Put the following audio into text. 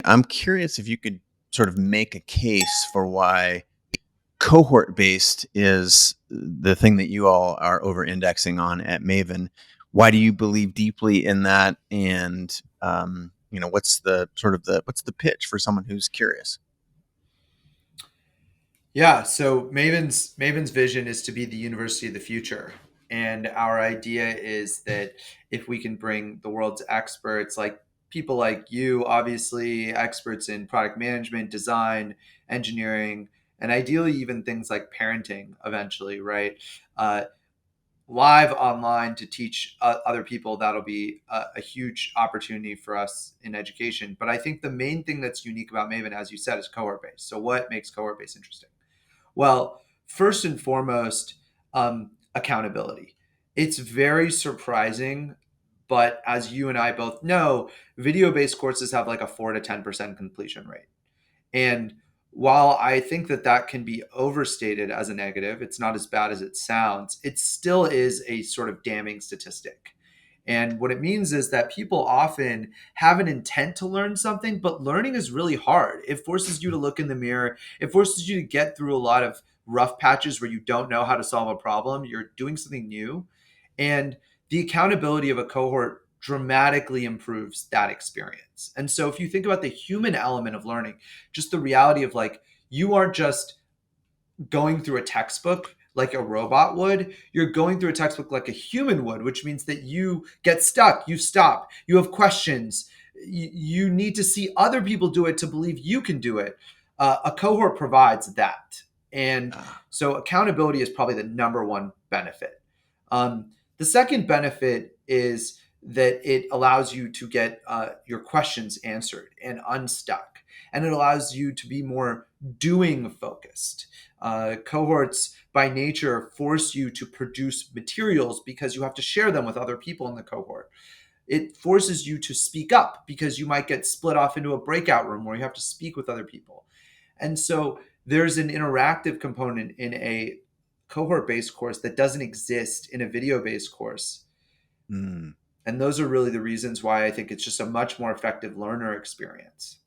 I'm curious if you could sort of make a case for why cohort-based is the thing that you all are over-indexing on at Maven. Why do you believe deeply in that? And what's the pitch for someone who's curious? Yeah, so Maven's vision is to be the university of the future. And our idea is that if we can bring the world's experts, like people like you, obviously experts in product management, design, engineering, and ideally even things like parenting eventually, right? Uh, Live online to teach other people, that'll be a huge opportunity for us in education. But I think the main thing that's unique about Maven, as you said, is cohort based. So what makes cohort based interesting? Well, first and foremost, accountability. It's very surprising, but as you and I both know, video based courses have like a 4 to 10% completion rate. And while I think that that can be overstated as a negative, it's not as bad as it sounds, it still is a sort of damning statistic. And what it means is that people often have an intent to learn something, but learning is really hard. It forces you to look in the mirror, it forces you to get through a lot of rough patches where you don't know how to solve a problem. You're doing something new. And the accountability of a cohort dramatically improves that experience. And so if you think about the human element of learning, just the reality of like, you aren't just going through a textbook like a robot would. You're going through a textbook like a human would, which means that you get stuck, you stop, you have questions, you need to see other people do it to believe you can do it. A cohort provides that. And Ah, so accountability is probably the number one benefit. The second benefit is that it allows you to get your questions answered and unstuck. And it allows you to be more doing focused. Cohorts by nature force you to produce materials because you have to share them with other people in the cohort. It forces you to speak up because you might get split off into a breakout room where you have to speak with other people. And so there's an interactive component in a cohort based course that doesn't exist in a video based course. mm. And those are really the reasons why I think it's just a much more effective learner experience.